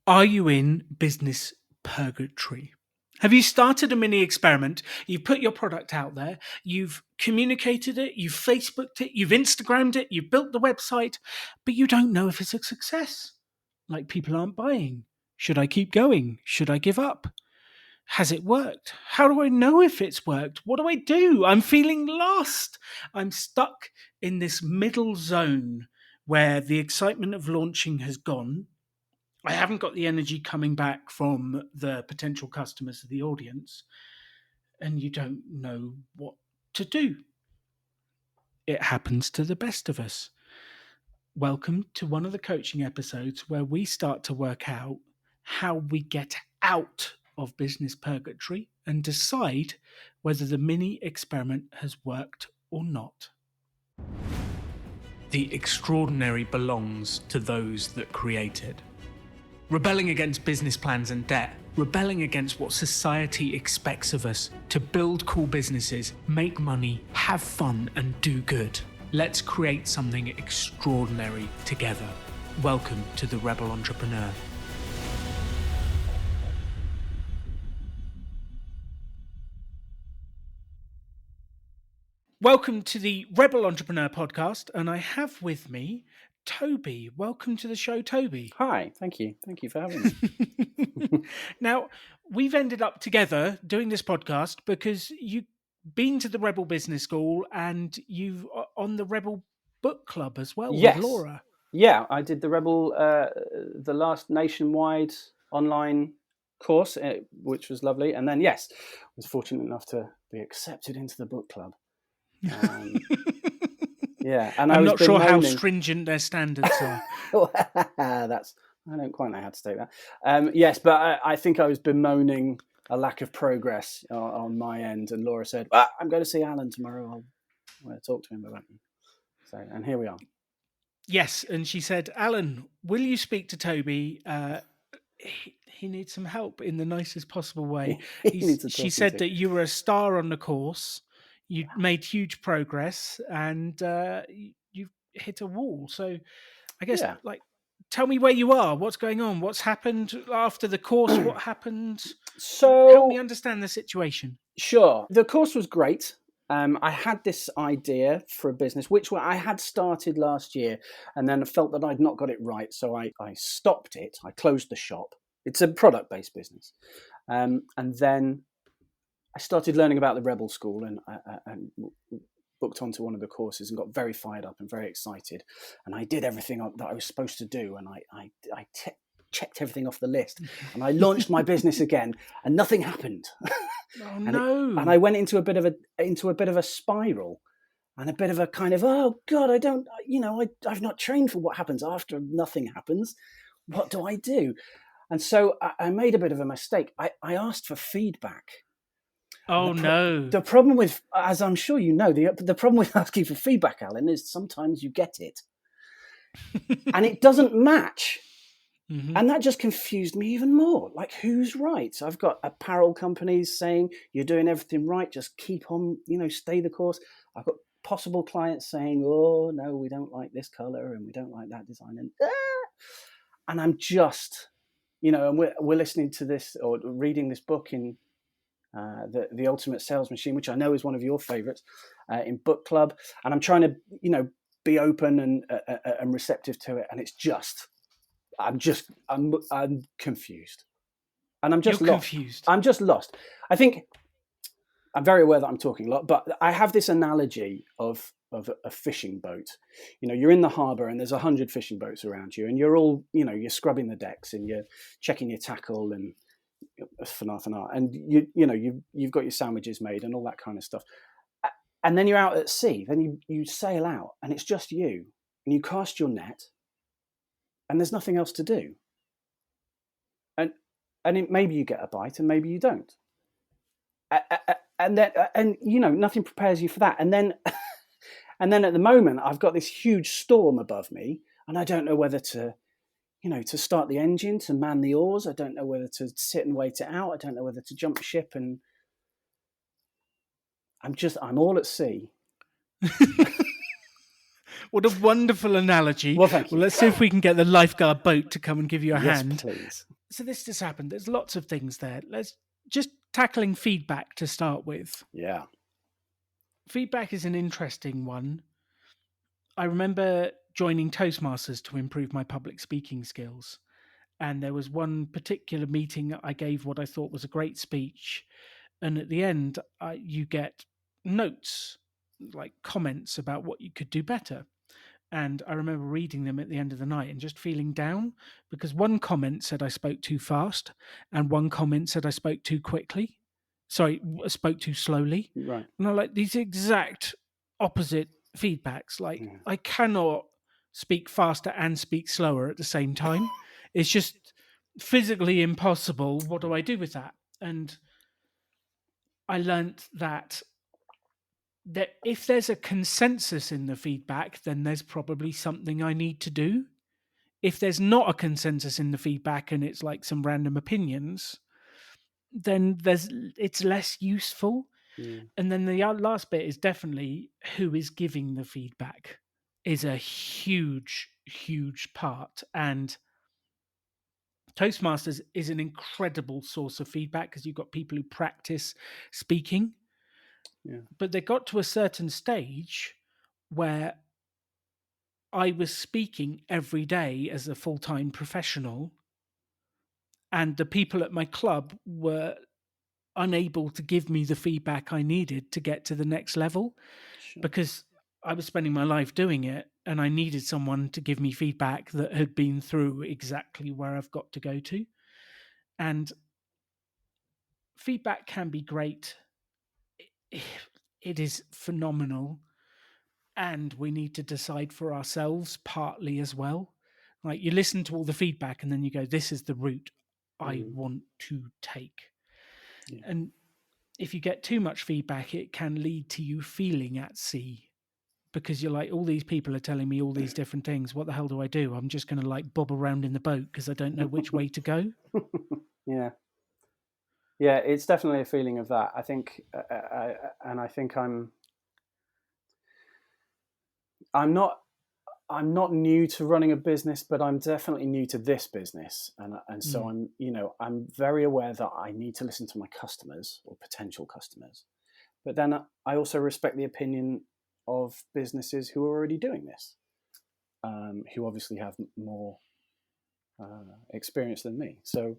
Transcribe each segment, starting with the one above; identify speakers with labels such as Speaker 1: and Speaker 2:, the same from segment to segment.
Speaker 1: Are you in business purgatory? Have you started a mini experiment? You've put your product out there, you've communicated it, you've Facebooked it, you've Instagrammed it, you've built the website, but you don't know if it's a success. Like, people aren't buying. Should I keep going? Should I give up? Has it worked? How do I know if it's worked? What do I do? I'm feeling lost. I'm stuck in this middle zone where the excitement of launching has gone. I haven't got the energy coming back from the potential customers of the audience, and you don't know what to do. It happens to the best of us. Welcome to one of the coaching episodes where we start to work out how we get out of business purgatory and decide whether the mini experiment has worked or not. The extraordinary belongs to those that create it. Rebelling against business plans and debt, rebelling against what society expects of us to build cool businesses, make money, have fun, and do good. Let's create something extraordinary together. Welcome to the Rebel Entrepreneur. Welcome to the Rebel Entrepreneur podcast, and I have with me Toby. Welcome to the show, Toby.
Speaker 2: Hi, thank you. Thank you for having me.
Speaker 1: Now, we've ended up together doing this podcast because you've been to the Rebel Business School and you've on the Rebel Book Club as well with Laura.
Speaker 2: Yeah, I did the Rebel, the last nationwide online course, which was lovely. And then, yes, I was fortunate enough to be accepted into the book club. Yeah, and
Speaker 1: I'm not sure how stringent their standards are.
Speaker 2: I don't quite know how to take that. Yes, but I think I was bemoaning a lack of progress on my end, and Laura said, "I'm going to see Alan tomorrow. I'll want to talk to him about you." So, and here we are.
Speaker 1: Yes, and she said, "Alan, will you speak to Toby? He needs some help in the nicest possible way." She said that you were a star on the course. You made huge progress, and you've hit a wall. So, I guess, tell me where you are. What's going on? What's happened after the course? What happened?
Speaker 2: So,
Speaker 1: help me understand the situation.
Speaker 2: Sure. The course was great. I had this idea for a business, which I had started last year, and then I felt that I'd not got it right. So I stopped it. I closed the shop. It's a product-based business. And then I started learning about the Rebel School and booked onto one of the courses and got very fired up and very excited. And I did everything that I was supposed to do. And I checked everything off the list. And I launched my business again, and nothing happened.
Speaker 1: Oh, no.
Speaker 2: And I went into a bit of a spiral, and a bit of a kind of, oh God, I've not trained for what happens after nothing happens. What do I do? And so I made a bit of a mistake. I asked for feedback.
Speaker 1: Oh, no.
Speaker 2: The problem with, as I'm sure you know, the problem with asking for feedback, Alan, is sometimes you get it and it doesn't match. Mm-hmm. And that just confused me even more. Like, who's right? So I've got apparel companies saying, you're doing everything right, just keep on, stay the course. I've got possible clients saying, oh, no, we don't like this color and we don't like that design. And I'm just, and we're listening to this or reading this book in the Ultimate Sales Machine, which I know is one of your favorites, in book club. And I'm trying to, be open and receptive to it. And it's just, I'm confused, and I'm just lost.
Speaker 1: Confused.
Speaker 2: I'm just lost. I think I'm very aware that I'm talking a lot, but I have this analogy of a fishing boat. You're in the harbour and there's 100 fishing boats around you, and you're all, you're scrubbing the decks and you're checking your tackle and and you've got your sandwiches made and all that kind of stuff. And then you're out at sea. Then you sail out, and it's just you, and you cast your net. And there's nothing else to do. And maybe you get a bite and maybe you don't. And nothing prepares you for that. And then at the moment, I've got this huge storm above me, and I don't know whether to, to start the engine, to man the oars. I don't know whether to sit and wait it out. I don't know whether to jump ship, and I'm all at sea.
Speaker 1: What a wonderful analogy.
Speaker 2: Well, thank you.
Speaker 1: Well, let's see if we can get the lifeguard boat to come and give you a
Speaker 2: Yes,
Speaker 1: hand.
Speaker 2: please.
Speaker 1: So this just happened. There's lots of things there. Let's just tackling feedback to start with.
Speaker 2: Yeah.
Speaker 1: Feedback is an interesting one. I remember joining Toastmasters to improve my public speaking skills. And there was one particular meeting I gave what I thought was a great speech. And at the end, you get notes, like comments about what you could do better. And I remember reading them at the end of the night and just feeling down because one comment said I spoke too fast and one comment said I spoke too quickly. Sorry, spoke too slowly.
Speaker 2: Right.
Speaker 1: And I like these exact opposite feedbacks. Like I cannot speak faster and speak slower at the same time. It's just physically impossible. What do I do with that? And I learned that if there's a consensus in the feedback, then there's probably something I need to do. If there's not a consensus in the feedback and it's like some random opinions, then it's less useful. And then the last bit is definitely who is giving the feedback is a huge, huge part. And Toastmasters is an incredible source of feedback because you've got people who practice speaking.
Speaker 2: Yeah.
Speaker 1: But they got to a certain stage where I was speaking every day as a full-time professional, and the people at my club were unable to give me the feedback I needed to get to the next level because I was spending my life doing it and I needed someone to give me feedback that had been through exactly where I've got to go to. And feedback can be great. It is phenomenal. And we need to decide for ourselves partly as well. Like you listen to all the feedback and then you go, this is the route I want to take. Yeah. And if you get too much feedback, it can lead to you feeling at sea because you're like, all these people are telling me all these different things. What the hell do I do? I'm just going to like bob around in the boat because I don't know which way to go.
Speaker 2: Yeah. Yeah, it's definitely a feeling of that. I think, I think I'm not new to running a business, but I'm definitely new to this business, and so I'm very aware that I need to listen to my customers or potential customers, but then I also respect the opinion of businesses who are already doing this, who obviously have more experience than me. So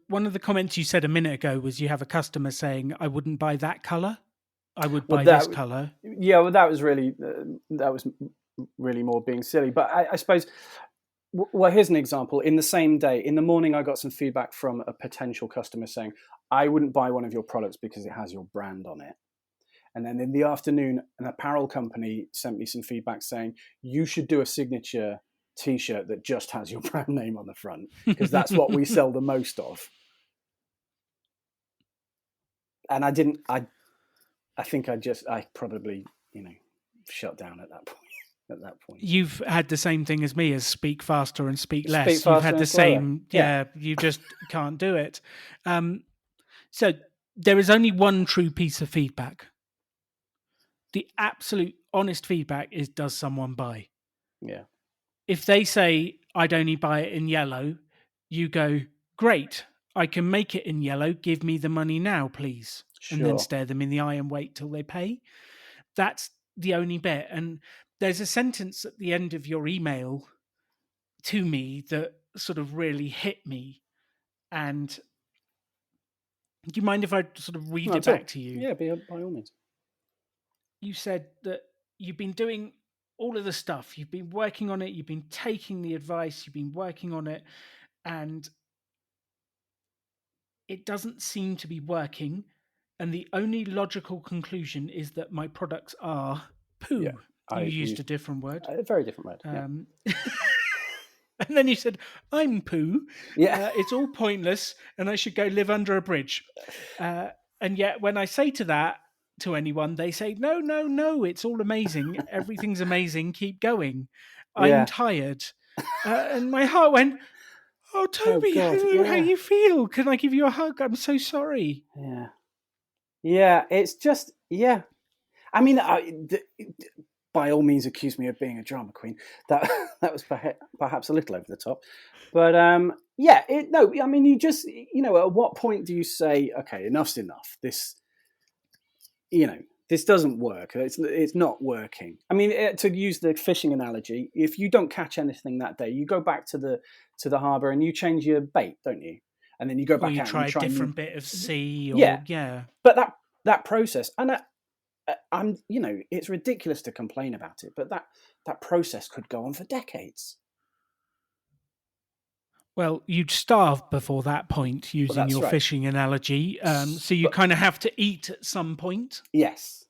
Speaker 1: one of the comments you said a minute ago was you have a customer saying, "I wouldn't buy that color. I would buy this color."
Speaker 2: Yeah, well, that was really more being silly. But I suppose, well, here's an example. In the same day, in the morning, I got some feedback from a potential customer saying, I wouldn't buy one of your products because it has your brand on it. And then in the afternoon, an apparel company sent me some feedback saying, you should do a signature T-shirt that just has your brand name on the front because that's what we sell the most of. And I think I probably, shut down at that point.
Speaker 1: You've had the same thing as me as speak faster and speak less. You've had the same, you just can't do it. So there is only one true piece of feedback. The absolute honest feedback is, does someone buy?
Speaker 2: Yeah.
Speaker 1: If they say, I'd only buy it in yellow, you go, great, I can make it in yellow. Give me the money now, please. Sure. And then stare them in the eye and wait till they pay. That's the only bit. And there's a sentence at the end of your email to me that sort of really hit me. And do you mind if I sort of read it back to you?
Speaker 2: Yeah, by all means.
Speaker 1: You said that you've been doing all of the stuff. You've been working on it. You've been taking the advice. You've been working on it. And it doesn't seem to be working. And the only logical conclusion is that my products are poo. Yeah, you used a different word.
Speaker 2: A very different word. Yeah.
Speaker 1: And then you said, I'm poo.
Speaker 2: Yeah.
Speaker 1: It's all pointless and I should go live under a bridge. And yet when I say that to anyone, they say, no, it's all amazing. Everything's amazing. Keep going. I'm tired. And my heart went, oh, Toby, how you feel? Can I give you a hug? I'm so sorry.
Speaker 2: Yeah. Yeah, it's just, I mean, by all means accuse me of being a drama queen. That was perhaps a little over the top. But yeah, I mean, you just, at what point do you say, okay, enough's enough? This, this doesn't work. It's not working. I mean, to use the fishing analogy, if you don't catch anything that day, you go back to the harbour and you change your bait, don't you? And then you go back out
Speaker 1: try
Speaker 2: and you try
Speaker 1: a different bit of sea, or
Speaker 2: yeah. But that process, and I'm, it's ridiculous to complain about it, but that process could go on for decades.
Speaker 1: Well, you'd starve before that point, using your fishing analogy. So you kind of have to eat at some point.
Speaker 2: Yes.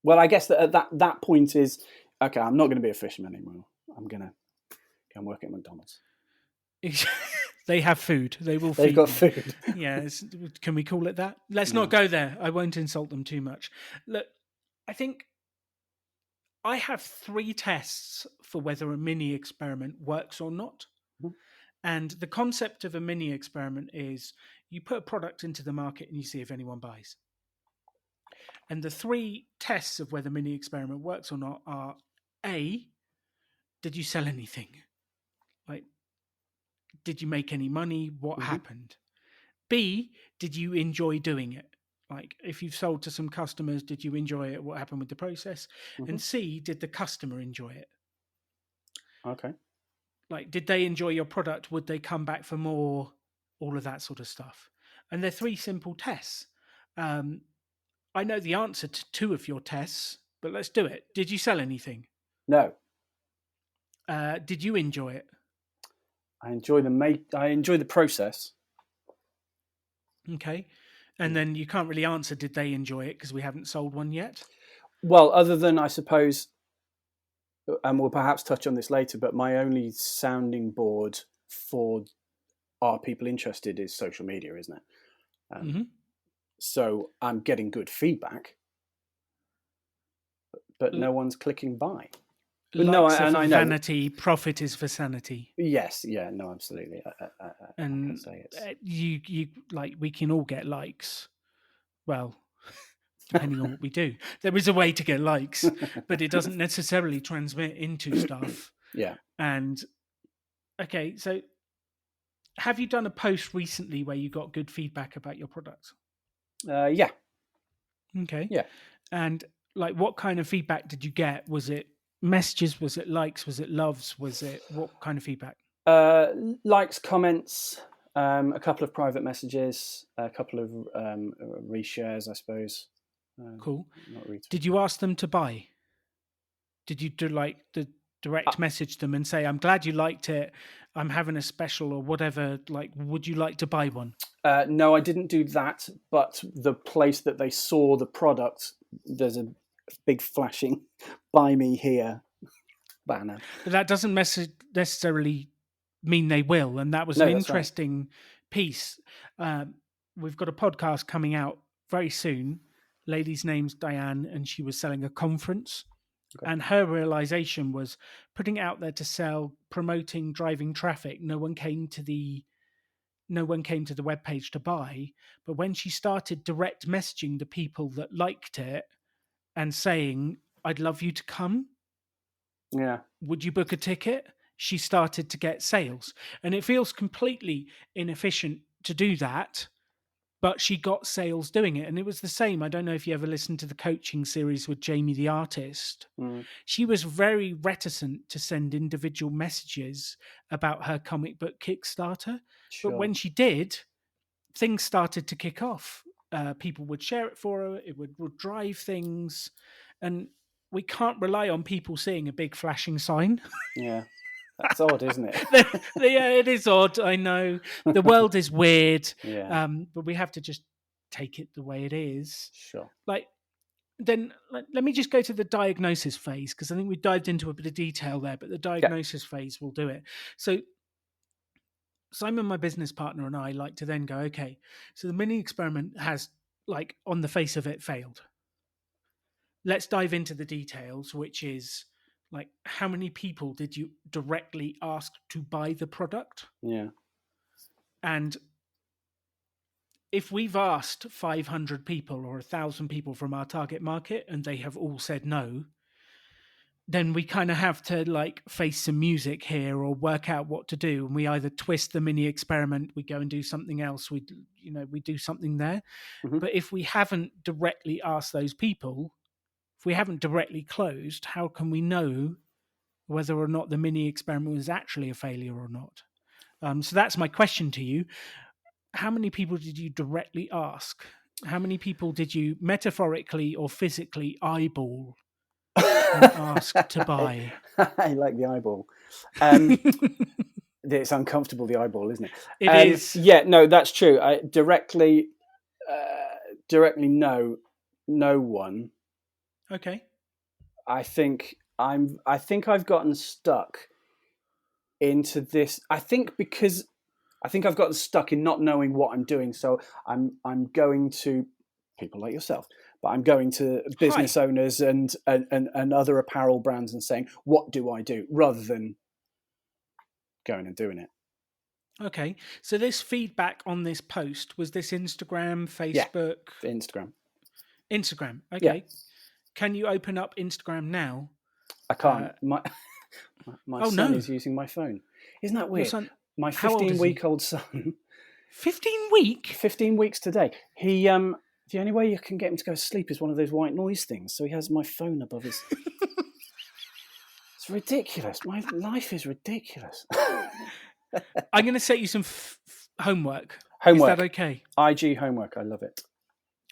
Speaker 2: Well, I guess that point is, okay, I'm not going to be a fisherman anymore. I'm going to go and work at McDonald's.
Speaker 1: They have food. They've
Speaker 2: got food.
Speaker 1: Yeah. Can we call it that? Let's not go there. I won't insult them too much. Look, I think I have 3 tests for whether a mini experiment works or not.
Speaker 2: Mm-hmm.
Speaker 1: And the concept of a mini experiment is you put a product into the market and you see if anyone buys. And the 3 tests of whether mini experiment works or not are: A, did you sell anything? Like, did you make any money? What happened? B, did you enjoy doing it? Like, if you've sold to some customers, did you enjoy it? What happened with the process? And C, did the customer enjoy it?
Speaker 2: Okay.
Speaker 1: Like, did they enjoy your product? Would they come back for more? All of that sort of stuff. And they're 3 simple tests. I know the answer to 2 of your tests, but let's do it. Did you sell anything?
Speaker 2: No.
Speaker 1: Did you enjoy it?
Speaker 2: I enjoy the process.
Speaker 1: Okay. And then you can't really answer, did they enjoy it? Because we haven't sold one yet.
Speaker 2: Well, other than, I suppose, and we'll perhaps touch on this later, but my only sounding board for are people interested is social media, isn't it? So I'm getting good feedback, but no one's clicking buy.
Speaker 1: Likes are for vanity, profit is for sanity.
Speaker 2: Yes, yeah, no, absolutely. I can say it's
Speaker 1: you like, we can all get likes. Well, depending on what we do, there is a way to get likes, but it doesn't necessarily transmit into stuff.
Speaker 2: Yeah.
Speaker 1: And okay, so have you done a post recently where you got good feedback about your product?
Speaker 2: Yeah.
Speaker 1: Okay.
Speaker 2: Yeah.
Speaker 1: And like, what kind of feedback did you get? Was it messages? Was it likes? Was it loves? Was it, what kind of feedback?
Speaker 2: Likes, comments, a couple of private messages, a couple of reshares, I suppose.
Speaker 1: Cool. Did you ask them to buy? Did you do like the direct message them and say, I'm glad you liked it, I'm having a special or whatever, like, would you like to buy one?
Speaker 2: No, I didn't do that, but the place that they saw the product, there's a big flashing buy me here banner.
Speaker 1: But that doesn't necessarily mean they will, and that was an interesting piece. We've got a podcast coming out very soon. Lady's name's Diane, and she was selling a conference. Okay. And her realization was putting it out there to sell, promoting, driving traffic. No one came to the webpage to buy. But when she started direct messaging the people that liked it and saying, I'd love you to come.
Speaker 2: Yeah.
Speaker 1: Would you book a ticket? She started to get sales. And it feels completely inefficient to do that, but she got sales doing it. And it was the same. I don't know if you ever listened to the coaching series with Jamie the artist. She was very reticent to send individual messages about her comic book Kickstarter. Sure. But when she did, things started to kick off. People would share it for her. It would drive things. And we can't rely on people seeing a big flashing sign.
Speaker 2: Yeah. That's odd, isn't it?
Speaker 1: Yeah, it is odd. I know. The world is weird.
Speaker 2: Yeah.
Speaker 1: But we have to just take it the way it is.
Speaker 2: Sure.
Speaker 1: Let me just go to the diagnosis phase, because I think we dived into a bit of detail there, but the diagnosis phase will do it. So Simon, my business partner, and I like to then go, okay, so the mini experiment has, like, on the face of it, failed. Let's dive into the details, which is, like, how many people did you directly ask to buy the product?
Speaker 2: Yeah.
Speaker 1: And if we've asked 500 people or 1,000 people from our target market and they have all said no, then we kind of have to like face some music here or work out what to do. And we either twist the mini experiment, we go and do something else, we do something there.
Speaker 2: Mhm.
Speaker 1: But if we haven't directly asked those people, if we haven't directly closed, how can we know whether or not the mini experiment was actually a failure or not? So that's my question to you. How many people did you directly ask? How many people did you metaphorically or physically eyeball and ask to buy?
Speaker 2: I like the eyeball. It's uncomfortable, the eyeball, isn't it?
Speaker 1: It is.
Speaker 2: Yeah, no, that's true. I directly no one.
Speaker 1: Okay.
Speaker 2: I think I've gotten stuck into this. I think I've gotten stuck in not knowing what I'm doing. So I'm going to people like yourself, but I'm going to business owners and other apparel brands and saying, what do I do, rather than going and doing it.
Speaker 1: Okay. So this feedback on this post, was this Instagram, Facebook?
Speaker 2: Yeah, Instagram.
Speaker 1: Instagram. Okay.
Speaker 2: Yeah.
Speaker 1: Can you open up Instagram now?
Speaker 2: I can't. My son
Speaker 1: no.
Speaker 2: is using my phone. Isn't that weird?
Speaker 1: Your son,
Speaker 2: My 15-week-old son.
Speaker 1: 15 week?
Speaker 2: 15 weeks today. He the only way you can get him to go to sleep is one of those white noise things. So he has my phone above his. It's ridiculous. My life is ridiculous.
Speaker 1: I'm going to set you some homework.
Speaker 2: Homework.
Speaker 1: Is that okay?
Speaker 2: IG homework. I love it.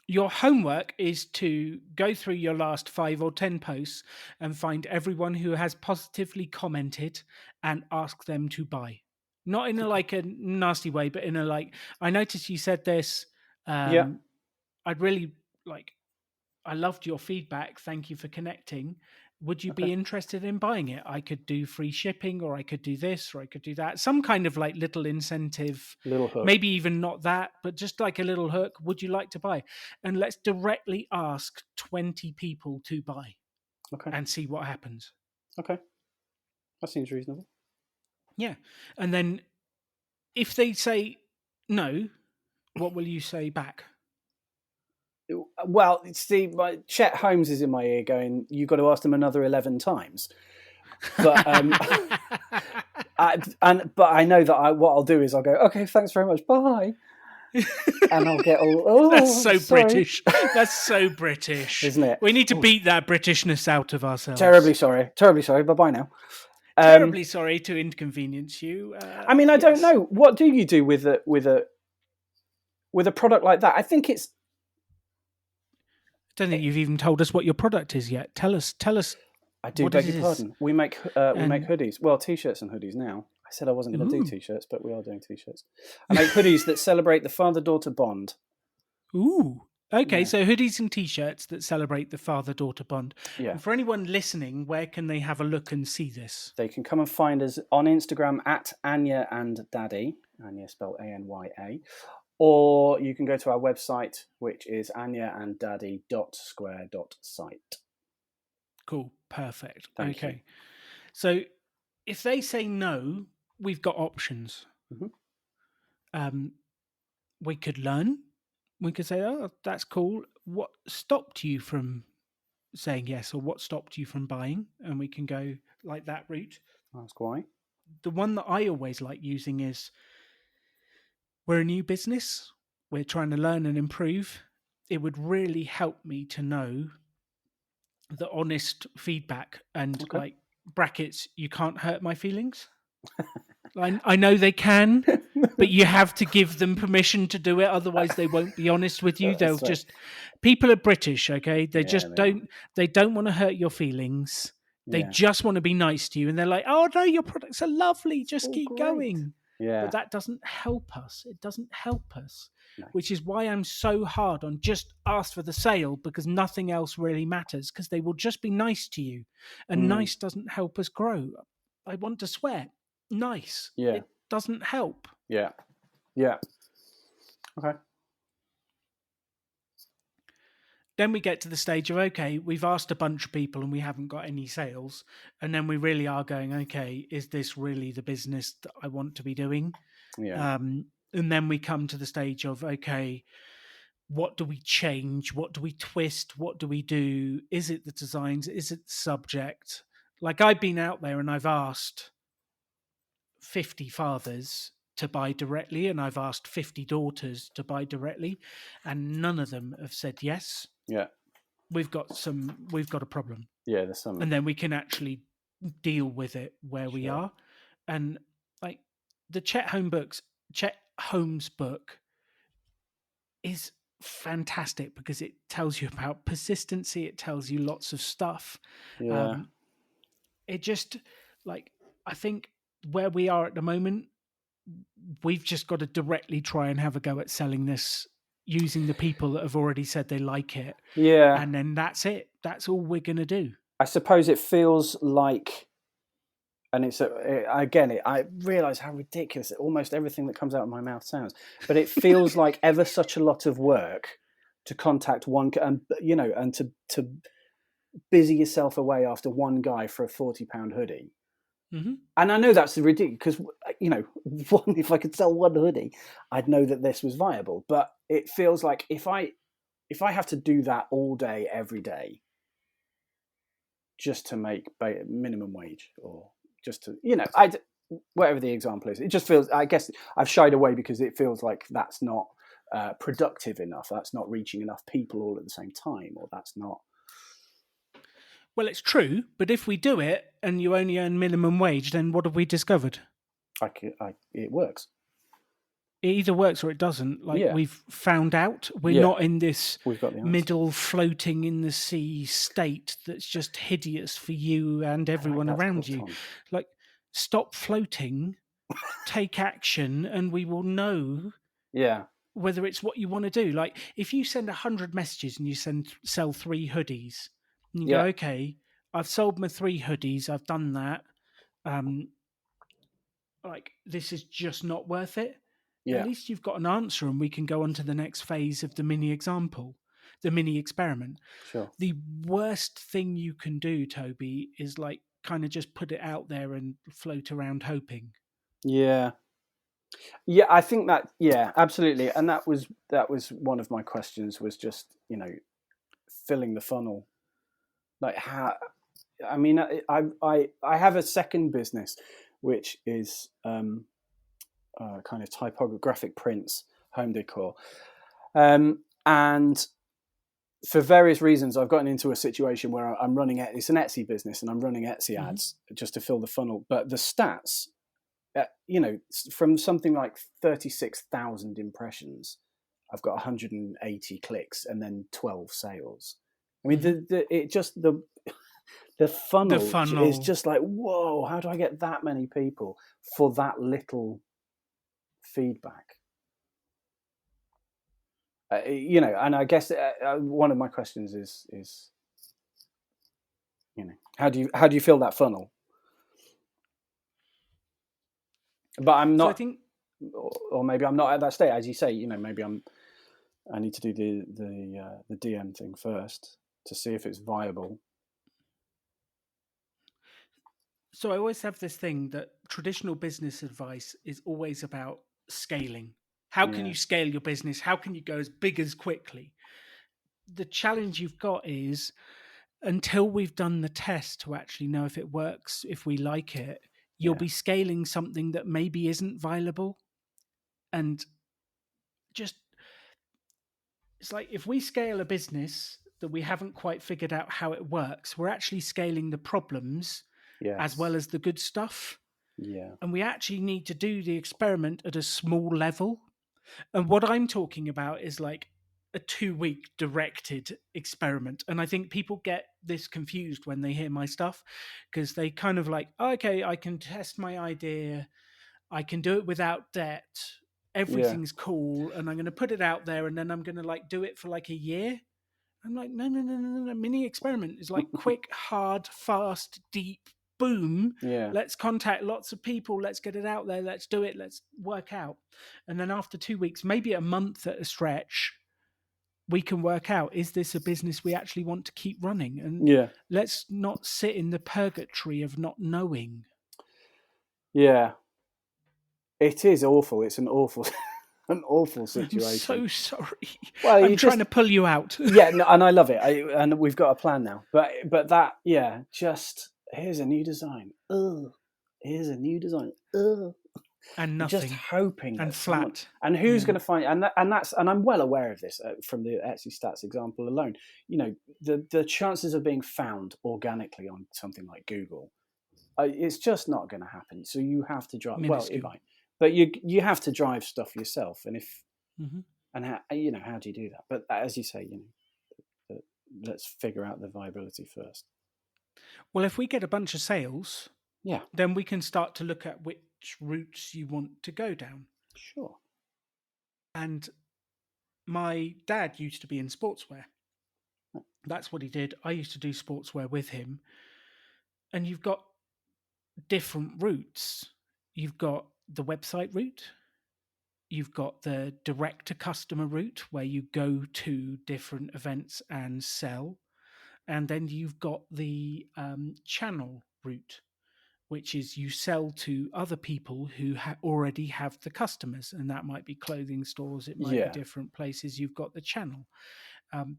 Speaker 1: Your homework is to go through your last 5 or 10 posts and find everyone who has positively commented and ask them to buy. Not in a nasty way, but in a I noticed you said this.
Speaker 2: Yeah.
Speaker 1: I'd really I loved your feedback. Thank you for connecting. Would you be interested in buying it? I could do free shipping, or I could do this, or I could do that. Some kind of little incentive,
Speaker 2: little hook.
Speaker 1: Maybe even not that, but just like a little hook. Would you like to buy? And let's directly ask 20 people to buy.
Speaker 2: Okay.
Speaker 1: And see what happens.
Speaker 2: Okay. That seems reasonable.
Speaker 1: Yeah. And then if they say no, what will you say back?
Speaker 2: Well, see, Chet Holmes is in my ear going, you've got to ask them another 11 times. But but I know that what I'll do is I'll go, okay, thanks very much, bye. And I'll get all,
Speaker 1: that's so
Speaker 2: sorry.
Speaker 1: British. That's so British.
Speaker 2: Isn't it?
Speaker 1: We need to beat that Britishness out of ourselves.
Speaker 2: Terribly sorry. Bye-bye now.
Speaker 1: Terribly sorry to inconvenience you.
Speaker 2: I mean, I don't know. What do you do with a product like that? I think it's...
Speaker 1: I don't think you've even told us what your product is yet. Tell us.
Speaker 2: I do beg your pardon. We make hoodies. Well, t-shirts and hoodies now. I said I wasn't going to do t-shirts, but we are doing t-shirts. I make hoodies that celebrate the father-daughter bond.
Speaker 1: Ooh. Okay, yeah. So hoodies and t-shirts that celebrate the father-daughter bond.
Speaker 2: Yeah.
Speaker 1: And for anyone listening, where can they have a look and see this?
Speaker 2: They can come and find us on Instagram at Anya and Daddy. Anya spelled Anya. Or you can go to our website, which is anyaanddaddy.square.site.
Speaker 1: Cool. Perfect.
Speaker 2: Thank
Speaker 1: okay.
Speaker 2: You.
Speaker 1: So if they say no, we've got options.
Speaker 2: Mm-hmm.
Speaker 1: We could learn. We could say, oh, that's cool. What stopped you from saying yes, or what stopped you from buying? And we can go like that route.
Speaker 2: Ask why.
Speaker 1: The one that I always like using is, we're a new business. We're trying to learn and improve. It would really help me to know the honest feedback and brackets, you can't hurt my feelings. I know they can, but you have to give them permission to do it. Otherwise, they won't be honest with you. They'll just... People are British, okay? They don't want to hurt your feelings. They just want to be nice to you. And they're like, oh, no, your products are lovely. Just keep going.
Speaker 2: Yeah.
Speaker 1: But that doesn't help us. It doesn't help us, which is why I'm so hard on just ask for the sale, because nothing else really matters, because they will just be nice to you. And nice doesn't help us grow. I want to swear. Nice.
Speaker 2: Yeah.
Speaker 1: It doesn't help.
Speaker 2: Yeah. Okay.
Speaker 1: Then we get to the stage of, okay, we've asked a bunch of people and we haven't got any sales. And then we really are going, okay, is this really the business that I want to be doing?
Speaker 2: Yeah.
Speaker 1: And then we come to the stage of, okay, what do we change? What do we twist? What do we do? Is it the designs? Is it the subject? Like, I've been out there and I've asked 50 fathers to buy directly, and I've asked 50 daughters to buy directly, and none of them have said yes.
Speaker 2: Yeah.
Speaker 1: We've got a problem.
Speaker 2: Yeah, there's some.
Speaker 1: And then we can actually deal with it where we
Speaker 2: Sure.
Speaker 1: are. And like the Chet Holmes book is fantastic because it tells you about persistency. It tells you lots of stuff.
Speaker 2: Yeah.
Speaker 1: It just, like, I think where we are at the moment, we've just got to directly try and have a go at selling this using the people that have already said they like it.
Speaker 2: Yeah.
Speaker 1: And then that's it. That's all we're going to do.
Speaker 2: I suppose it feels like, and I realise how ridiculous almost everything that comes out of my mouth sounds, but it feels like ever such a lot of work to contact one, and to busy yourself away after one guy for a £40 hoodie.
Speaker 1: Mm-hmm.
Speaker 2: And I know that's ridiculous because, if I could sell one hoodie, I'd know that this was viable. But it feels like if I have to do that all day, every day, just to make minimum wage, or just to, whatever the example is, it just feels, I guess I've shied away because it feels like that's not productive enough. That's not reaching enough people all at the same time, or that's not.
Speaker 1: Well, it's true, but if we do it and you only earn minimum wage, then what have we discovered?
Speaker 2: It works.
Speaker 1: It either works or it doesn't. Like,
Speaker 2: Yeah.
Speaker 1: we've found out. We're not in this
Speaker 2: We've got the answer.
Speaker 1: middle floating in the sea state that's just hideous for you and everyone around you.
Speaker 2: Tom.
Speaker 1: Like, stop floating, take action, and we will know whether it's what you want to do. Like, if you send 100 messages and you sell 3 hoodies, and you go, okay, I've sold my 3 hoodies, I've done that. Like, this is just not worth it.
Speaker 2: Yeah.
Speaker 1: At least you've got an answer, and we can go on to the next phase of the mini experiment.
Speaker 2: Sure.
Speaker 1: The worst thing you can do, Toby, is like kind of just put it out there and float around hoping.
Speaker 2: Yeah. Yeah, I think that, absolutely. And that was one of my questions, was just, filling the funnel. Like, how, I mean, I have a second business, which is kind of typographic prints, home decor. And for various reasons, I've gotten into a situation where I'm running it's an Etsy business, and I'm running Etsy ads just to fill the funnel. But the stats, from something like 36,000 impressions, I've got 180 clicks and then 12 sales. I mean, the funnel is just like, whoa, how do I get that many people for that little feedback? And I guess one of my questions is, how do you fill that funnel? But I'm not, so I think, or maybe I'm not at that state, as you say. Maybe I need to do the DM thing first to see if it's viable.
Speaker 1: So I always have this thing that traditional business advice is always about scaling. How can you scale your business? How can you go as big as quickly? The challenge you've got is, until we've done the test to actually know if it works, if we like it, you'll be scaling something that maybe isn't viable. And just, it's like, if we scale a business that we haven't quite figured out how it works, we're actually scaling the problems as well as the good stuff.
Speaker 2: Yeah.
Speaker 1: And we actually need to do the experiment at a small level. And what I'm talking about is like a 2-week directed experiment. And I think people get this confused when they hear my stuff, because they kind of like, okay, I can test my idea, I can do it without debt, everything's cool, and I'm going to put it out there, and then I'm going to like do it for like a year. I'm like, no. Mini experiment is like quick, hard, fast, deep, boom. Let's contact lots of people. Let's get it out there. Let's do it. Let's work out. And then after 2 weeks, maybe a month at a stretch, we can work out, is this a business we actually want to keep running? And let's not sit in the purgatory of not knowing.
Speaker 2: Yeah. It is awful. It's an awful situation.
Speaker 1: I'm so sorry. Well, I'm trying to pull you out.
Speaker 2: And I love it. And we've got a plan now. But that, just here's a new design. Ugh. Here's a new design. Ugh.
Speaker 1: And
Speaker 2: Just
Speaker 1: nothing.
Speaker 2: hoping
Speaker 1: And
Speaker 2: that someone,
Speaker 1: flat.
Speaker 2: and who's
Speaker 1: Yeah.
Speaker 2: going to find, and I'm well aware of this from the Etsy stats example alone. The chances of being found organically on something like Google, it's just not going to happen. So you have to drive. Well, it
Speaker 1: Minuscule.
Speaker 2: might, but you have to drive stuff yourself. And
Speaker 1: Mm-hmm.
Speaker 2: how do you do that? But as you say, let's figure out the viability first.
Speaker 1: Well, if we get a bunch of sales,
Speaker 2: Yeah,
Speaker 1: then we can start to look at which routes you want to go down.
Speaker 2: sure.
Speaker 1: And my dad used to be in sportswear. That's what he did. I used to do sportswear with him. And you've got different routes. You've got the website route. You've got the direct to customer route where you go to different events and sell. And then you've got the channel route, which is you sell to other people who already have the customers. And that might be clothing stores, it might be
Speaker 2: Yeah,
Speaker 1: different places. You've got the channel.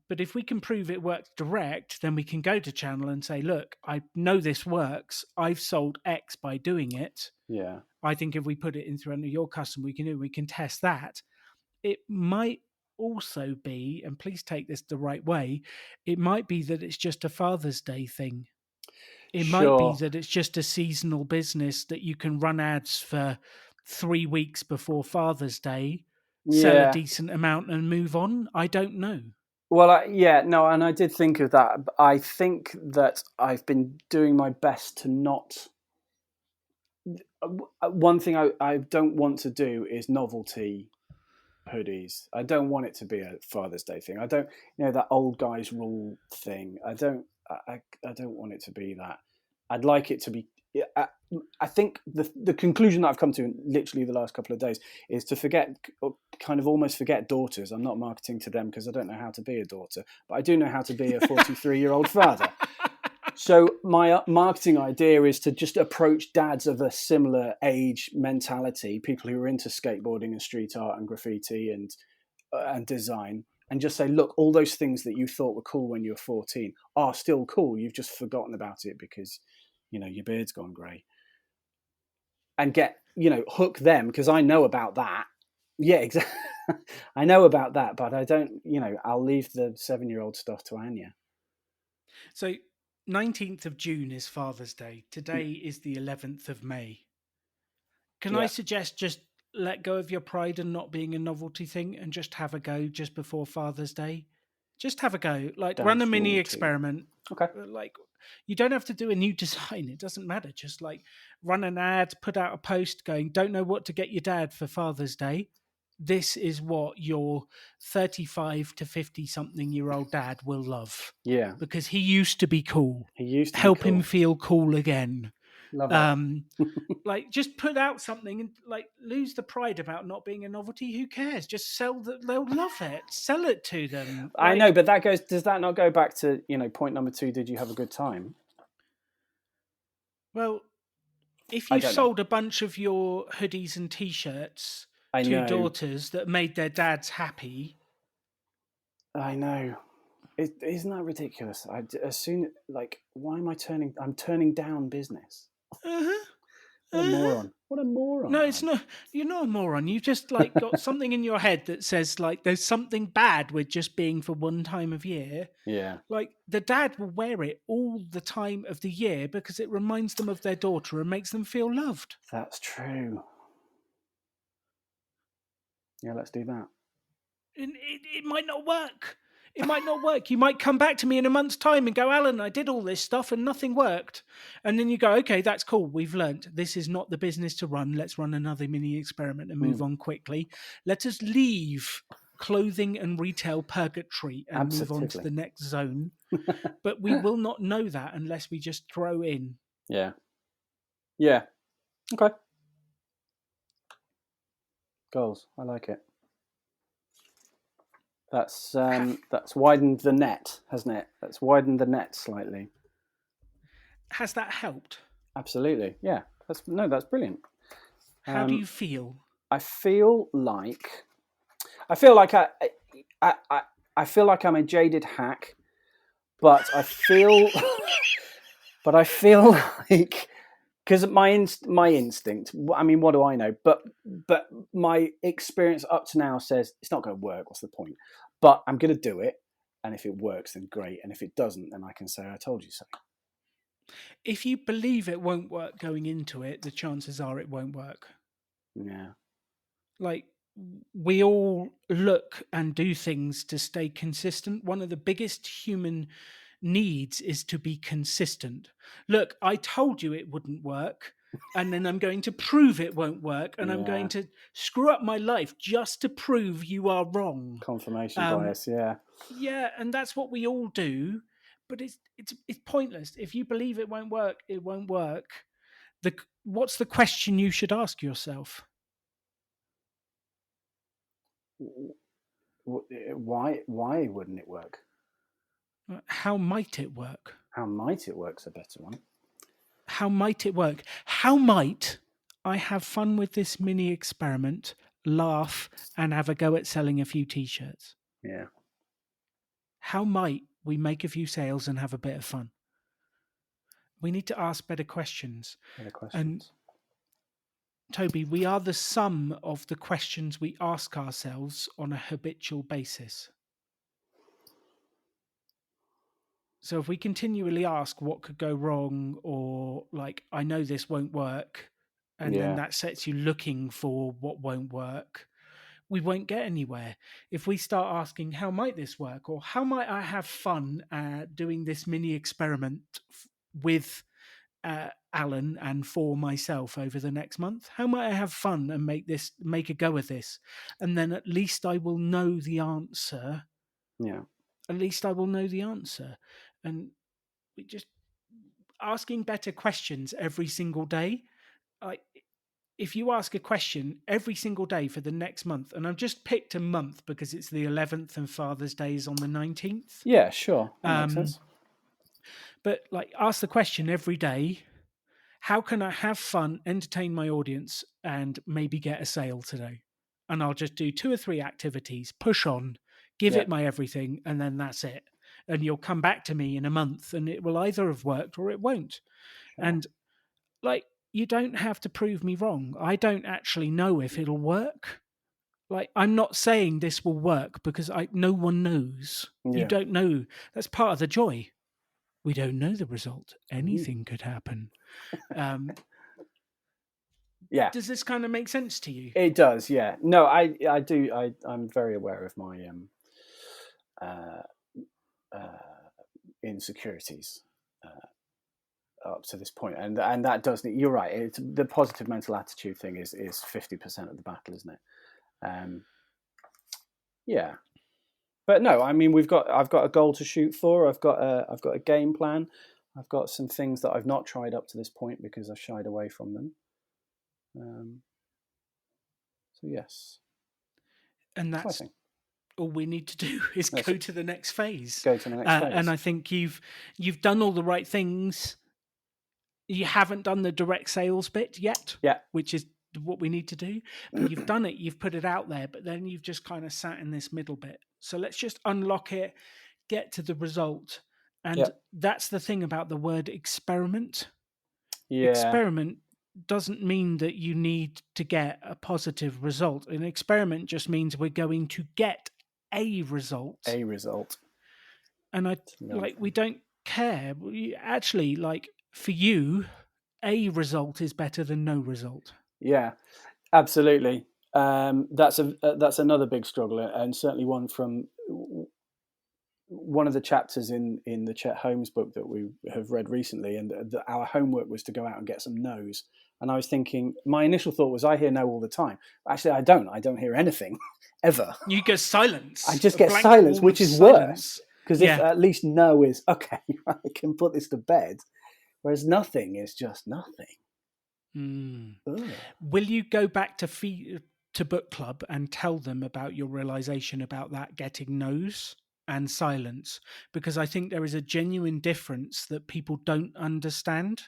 Speaker 1: But if we can prove it works direct, then we can go to channel and say, look, I know this works. I've sold X by doing it.
Speaker 2: yeah,
Speaker 1: I think if we put it in front of your customer, we can test that. It might also be, and please take this the right way, it might be that it's just a Father's Day thing. It might be
Speaker 2: sure.
Speaker 1: that it's just a seasonal business that you can run ads for 3 weeks before Father's Day, sell a
Speaker 2: Yeah.
Speaker 1: decent amount and move on. I don't know.
Speaker 2: Well, yeah, no, and I did think of that. I think that I've been doing my best to not. One thing I don't want to do is novelty hoodies. I don't want it to be a Father's Day thing. I don't, that old guys rule thing. I don't want it to be that. I'd like it to be. I think the conclusion that I've come to in literally the last couple of days is to kind of almost forget daughters. I'm not marketing to them because I don't know how to be a daughter, but I do know how to be a 43-year-old father. So my marketing idea is to just approach dads of a similar age mentality, people who are into skateboarding and street art and graffiti and design, and just say, look, all those things that you thought were cool when you were 14 are still cool. You've just forgotten about it because, your beard's gone grey. And hook them, because I know about that. Yeah, exactly. I know about that, but I don't, I'll leave the 7-year-old stuff to Anya.
Speaker 1: So 19th of June is Father's Day. Today is the 11th of May. Can I
Speaker 2: Yeah,
Speaker 1: suggest just let go of your pride and not being a novelty thing and just have a go just before Father's Day? Just have a go. Like run a
Speaker 2: dad's
Speaker 1: mini
Speaker 2: rule too.
Speaker 1: experiment.
Speaker 2: Okay.
Speaker 1: Like you don't have to do a new design. It doesn't matter. Just like run an ad, put out a post going, don't know what to get your dad for Father's Day. This is what your 35 to 50 something year old dad will love.
Speaker 2: Yeah.
Speaker 1: Because he used to be cool.
Speaker 2: He used to be
Speaker 1: Help him
Speaker 2: cool.
Speaker 1: feel cool again.
Speaker 2: Love it.
Speaker 1: Like just put out something and like lose the pride about not being a novelty. Who cares? Just sell that. They'll love it. Sell it to them.
Speaker 2: I know, but does that not go back to, point number 2? Did you have a good time?
Speaker 1: Well, if
Speaker 2: I
Speaker 1: you
Speaker 2: don't know.
Speaker 1: sold a bunch of your hoodies and t-shirts
Speaker 2: I
Speaker 1: to
Speaker 2: know.
Speaker 1: daughters that made their dads happy.
Speaker 2: I know. Isn't that ridiculous? Why am I I'm turning down business.
Speaker 1: Uh-huh.
Speaker 2: What a
Speaker 1: Uh-huh.
Speaker 2: moron. What a moron.
Speaker 1: No, it's not. You're not a moron. You've just like got something in your head that says like there's something bad with just being for one time of year.
Speaker 2: Yeah.
Speaker 1: Like the dad will wear it all the time of the year because it reminds them of their daughter and makes them feel loved.
Speaker 2: That's true. Yeah, let's do that.
Speaker 1: And it might not work. It might not work. You might come back to me in a month's time and go, Alan, I did all this stuff and nothing worked. And then you go, okay, that's cool. We've learned this is not the business to run. Let's run another mini experiment and move on quickly. Let us leave clothing and retail purgatory and move on to
Speaker 2: Absolutely.
Speaker 1: the next zone. But we will not know that unless we just throw in.
Speaker 2: Yeah. Yeah. Okay. Goals. I like it. That's widened the net, hasn't it? That's widened the net slightly.
Speaker 1: Has that helped?
Speaker 2: Absolutely. Yeah. That's brilliant.
Speaker 1: How do you feel?
Speaker 2: I feel like I feel like I'm a jaded hack, but I feel But I feel like, because my instinct, I mean, what do I know? But my experience up to now says it's not going to work. What's the point? But I'm going to do it, and if it works, then great. And if it doesn't, then I can say I told you so.
Speaker 1: If you believe it won't work going into it, the chances are it won't work.
Speaker 2: Yeah.
Speaker 1: Like, we all look and do things to stay consistent. One of the biggest human needs is to be consistent. Look, I told you it wouldn't work, and then I'm going to prove it won't work, and I'm going
Speaker 2: Yeah.
Speaker 1: to screw up my life just to prove you are wrong.
Speaker 2: Confirmation bias. Yeah.
Speaker 1: Yeah, and that's what we all do, but it's pointless. If you believe it won't work, it won't work. What's the question you should ask yourself?
Speaker 2: Why wouldn't it work?
Speaker 1: How might it work?
Speaker 2: How might it work's a better one.
Speaker 1: How might it work? How might I have fun with this mini experiment, laugh, and have a go at selling a few t-shirts?
Speaker 2: Yeah.
Speaker 1: How might we make a few sales and have a bit of fun? We need to ask better questions.
Speaker 2: Better
Speaker 1: And
Speaker 2: questions.
Speaker 1: Toby, we are the sum of the questions we ask ourselves on a habitual basis. So if we continually ask what could go wrong, or like, I know this won't work, and then
Speaker 2: Yeah.
Speaker 1: that sets you looking for what won't work, we won't get anywhere. If we start asking, how might this work? Or how might I have fun doing this mini experiment with Alan and for myself over the next month? How might I have fun and make a go of this? And then at least I will know the answer.
Speaker 2: Yeah.
Speaker 1: At least I will know the answer. And we just asking better questions every single day. Like, if you ask a question every single day for the next month, and I've just picked a month because it's the 11th and Father's Day is on the 19th.
Speaker 2: Yeah, sure. That makes sense.
Speaker 1: But like, ask the question every day: how can I have fun, entertain my audience, and maybe get a sale today? And I'll just do 2 or 3 activities, push on, give
Speaker 2: Yeah.
Speaker 1: it my everything, and then that's it. And you'll come back to me in a month and it will either have worked or it won't.
Speaker 2: Sure.
Speaker 1: And like, you don't have to prove me wrong. I don't actually know if it'll work. Like, I'm not saying this will work because no one knows. You
Speaker 2: Yeah.
Speaker 1: don't know. That's part of the joy. We don't know the result.
Speaker 2: Ooh.
Speaker 1: Anything could happen.
Speaker 2: Yeah.
Speaker 1: Does this kind of make sense to you?
Speaker 2: It does, yeah. No, I do. I'm very aware of my insecurities up to this point, and that does. You're right. It's the positive mental attitude thing is 50% of the battle, isn't it? Yeah, but no, I mean I've got a goal to shoot for. I've got a game plan. I've got some things that I've not tried up to this point because I've shied away from them. So yes,
Speaker 1: And that's
Speaker 2: exciting.
Speaker 1: all we need to do is go to the next phase.
Speaker 2: Go to the next phase.
Speaker 1: And I think you've done all the right things. You haven't done the direct sales bit yet,
Speaker 2: Yeah,
Speaker 1: which is what we need to do. But you've done it. You've put it out there. But then you've just kind of sat in this middle bit. So let's just unlock it, get to the result. And that's the thing about the word experiment.
Speaker 2: Yeah.
Speaker 1: Experiment doesn't mean that you need to get a positive result. An experiment just means we're going to get a result.
Speaker 2: A result.
Speaker 1: And we don't care. Actually, like, for you, a result is better than no result.
Speaker 2: Yeah, absolutely. That's another big struggle, and certainly one from one of the chapters in the Chet Holmes book that we have read recently. And our homework was to go out and get some no's. And I was thinking, my initial thought was, I hear no all the time. Actually, I don't. I don't hear anything ever.
Speaker 1: You get silence.
Speaker 2: I just get silence, which is worse. Because if at least no is, okay, I can put this to bed. Whereas nothing is just nothing.
Speaker 1: Will you go back to book club and tell them about your realization about that getting no's and silence? Because I think there is a genuine difference that people don't understand.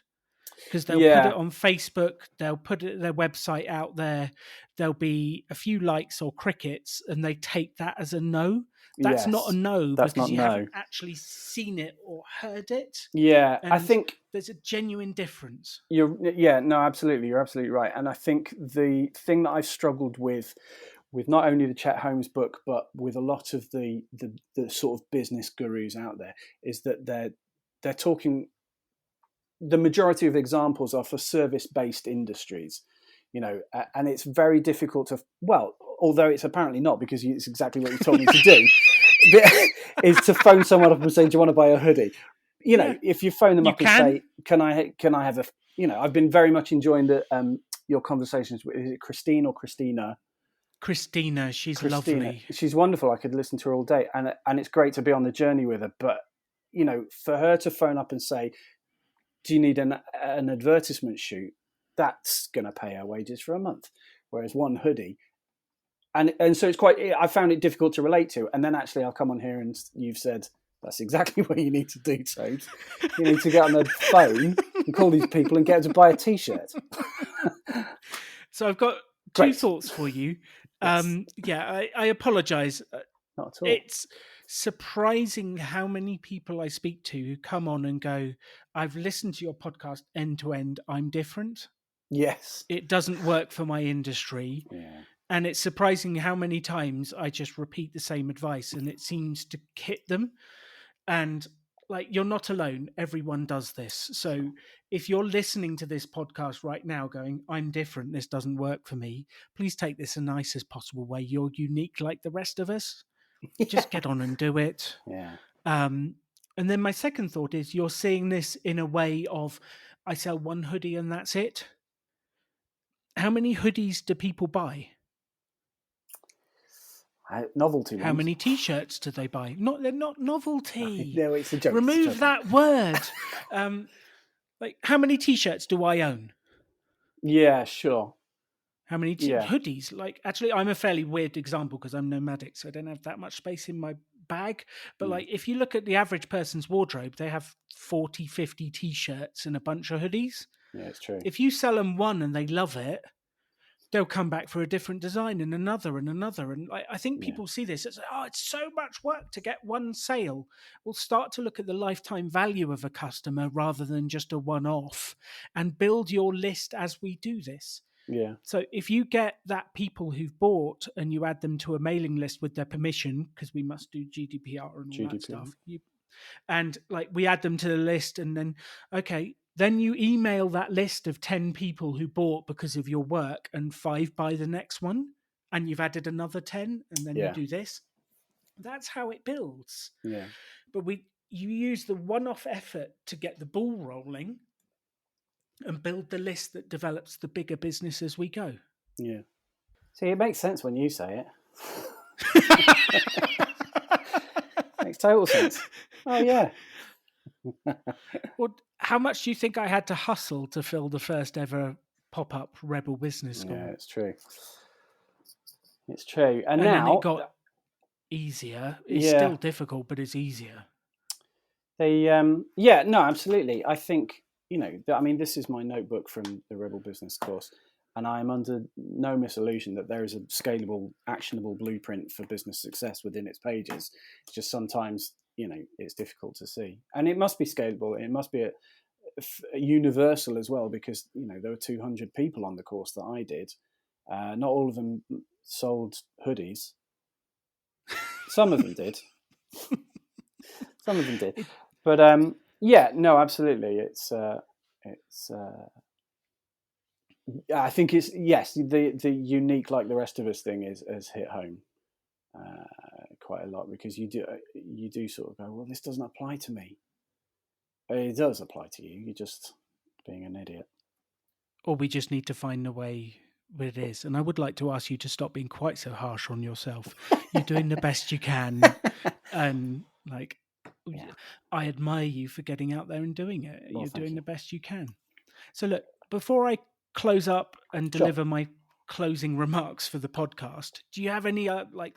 Speaker 1: because they'll put
Speaker 2: Yeah.
Speaker 1: it on Facebook, they'll put their website out there, there'll be a few likes or crickets, and they take that as a no. That's not a
Speaker 2: Yes.
Speaker 1: no
Speaker 2: That's
Speaker 1: because
Speaker 2: not
Speaker 1: you
Speaker 2: no.
Speaker 1: haven't actually seen it or heard it.
Speaker 2: Yeah. I
Speaker 1: And
Speaker 2: think
Speaker 1: there's a genuine difference.
Speaker 2: no, absolutely. You're absolutely right. And I think the thing that I've struggled with not only the Chet Holmes book, but with a lot of the sort of business gurus out there, is that they're talking. The majority of examples are for service-based industries, and it's very difficult to. Well, although it's apparently not, because it's exactly what you told me to do, is to phone someone up and say, "Do you want to buy a hoodie?"
Speaker 1: Yeah,
Speaker 2: If you phone them
Speaker 1: you
Speaker 2: up and
Speaker 1: can.
Speaker 2: say, "Can I have a?" I've been very much enjoying your conversations with, is it Christine or Christina?
Speaker 1: Christina, she's
Speaker 2: Christina,
Speaker 1: lovely.
Speaker 2: she's wonderful. I could listen to her all day, and it's great to be on the journey with her. But for her to phone up and say, "Do you need an advertisement shoot?" That's going to pay our wages for a month. Whereas one hoodie, and so it's quite. I found it difficult to relate to. And then actually, I'll come on here and you've said that's exactly what you need to do, Tobes. You need to get on the phone and call these people and get them to buy a T-shirt.
Speaker 1: So I've got two
Speaker 2: Great.
Speaker 1: thoughts for you.
Speaker 2: Yes.
Speaker 1: I apologize.
Speaker 2: Not at all.
Speaker 1: It's surprising how many people I speak to who come on and go, I've listened to your podcast end to end. I'm different.
Speaker 2: Yes.
Speaker 1: It doesn't work for my industry.
Speaker 2: Yeah.
Speaker 1: And it's surprising how many times I just repeat the same advice and it seems to hit them. And like, you're not alone. Everyone does this. So if you're listening to this podcast right now going, I'm different, this doesn't work for me, please take this the nicest possible way. You're unique like the rest of us. Just get on and do it.
Speaker 2: Yeah.
Speaker 1: And then my second thought is you're seeing this in a way of, I sell one hoodie and that's it. How many hoodies do people buy?
Speaker 2: Novelty
Speaker 1: How
Speaker 2: ones.
Speaker 1: many t-shirts do they buy? They're not novelty.
Speaker 2: No, it's a joke.
Speaker 1: Remove that word. Like, how many t-shirts do I own?
Speaker 2: Yeah, sure.
Speaker 1: How many
Speaker 2: Yeah.
Speaker 1: hoodies? Like, actually, I'm a fairly weird example because I'm nomadic, so I don't have that much space in my bag. But like, if you look at the average person's wardrobe, they have 40, 50 t-shirts and a bunch of hoodies.
Speaker 2: Yeah, it's true.
Speaker 1: If you sell them one and they love it, they'll come back for a different design and another and another. And I think people see this as, oh, it's so much work to get one sale. We'll start to look at the lifetime value of a customer rather than just a one-off and build your list as we do this.
Speaker 2: Yeah.
Speaker 1: So if you get that people who've bought and you add them to a mailing list with their permission, because we must do GDPR and all that stuff, and like we add them to the list and then, okay, then you email that list of 10 people who bought because of your work and 5 buy the next one and you've added another 10 and then you do this. That's how it builds.
Speaker 2: Yeah.
Speaker 1: But you use the one-off effort to get the ball rolling and build the list that develops the bigger business as we go.
Speaker 2: Yeah. See, it makes sense when you say it. Makes total sense. Oh, yeah.
Speaker 1: Well, how much do you think I had to hustle to fill the first ever pop-up Rebel Business School?
Speaker 2: Yeah, it's true. It's true. And
Speaker 1: then
Speaker 2: now
Speaker 1: it got easier. It's still difficult, but it's easier.
Speaker 2: No, absolutely. I think, this is my notebook from the Rebel Business course, and I am under no misillusion that there is a scalable, actionable blueprint for business success within its pages. It's just sometimes, it's difficult to see. And it must be scalable. It must be a universal as well, because, there were 200 people on the course that I did. Not all of them sold hoodies. Some of them did. Some of them did. But absolutely. I think it's the unique like the rest of us thing has hit home quite a lot, because you do sort of go, well, this doesn't apply to me. It does apply to you. You're just being an idiot.
Speaker 1: Or we just need to find a way where it is. And I would like to ask you to stop being quite so harsh on yourself. You're doing the best you can, and like. Yeah. I admire you for getting out there and doing it.
Speaker 2: Well,
Speaker 1: you're doing
Speaker 2: you.
Speaker 1: the best you can. So look, before I close up and deliver my closing remarks for the podcast, do you have any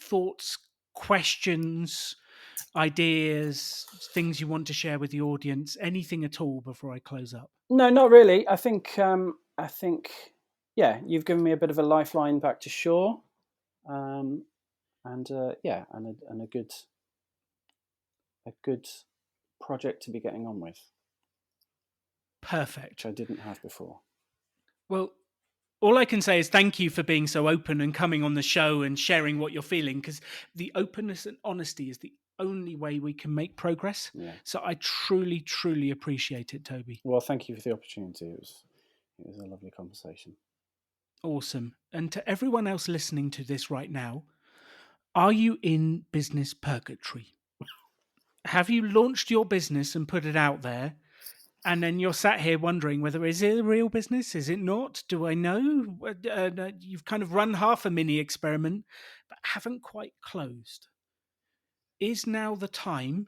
Speaker 1: thoughts, questions, ideas, things you want to share with the audience, anything at all before I close up?
Speaker 2: No, not really. I think, yeah, you've given me a bit of a lifeline back to shore, and a good project to be getting on with.
Speaker 1: Perfect.
Speaker 2: Which I didn't have before.
Speaker 1: Well, all I can say is thank you for being so open and coming on the show and sharing what you're feeling, because the openness and honesty is the only way we can make progress.
Speaker 2: Yeah.
Speaker 1: So I truly, truly appreciate it, Toby.
Speaker 2: Well, thank you for the opportunity. It was a lovely conversation.
Speaker 1: Awesome. And to everyone else listening to this right now, are you in business purgatory? Have you launched your business and put it out there? And then you're sat here wondering whether is it a real business? Is it not? Do I know? You've kind of run half a mini experiment, but haven't quite closed. Is now the time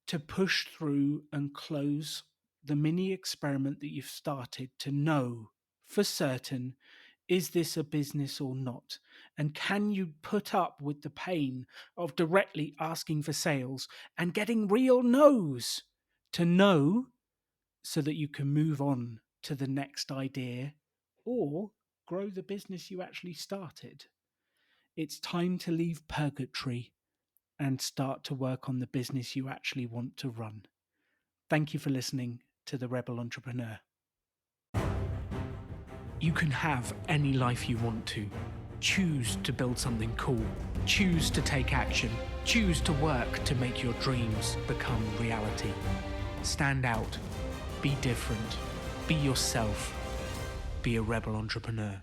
Speaker 1: to push through and close the mini experiment that you've started to know for certain, is this a business or not? And can you put up with the pain of directly asking for sales and getting real no's to know, so that you can move on to the next idea or grow the business you actually started? It's time to leave purgatory and start to work on the business you actually want to run. Thank you for listening to The Rebel Entrepreneur. You can have any life you want to. Choose to build something cool. Choose to take action. Choose to work to make your dreams become reality. Stand out. Be different. Be yourself. Be a rebel entrepreneur.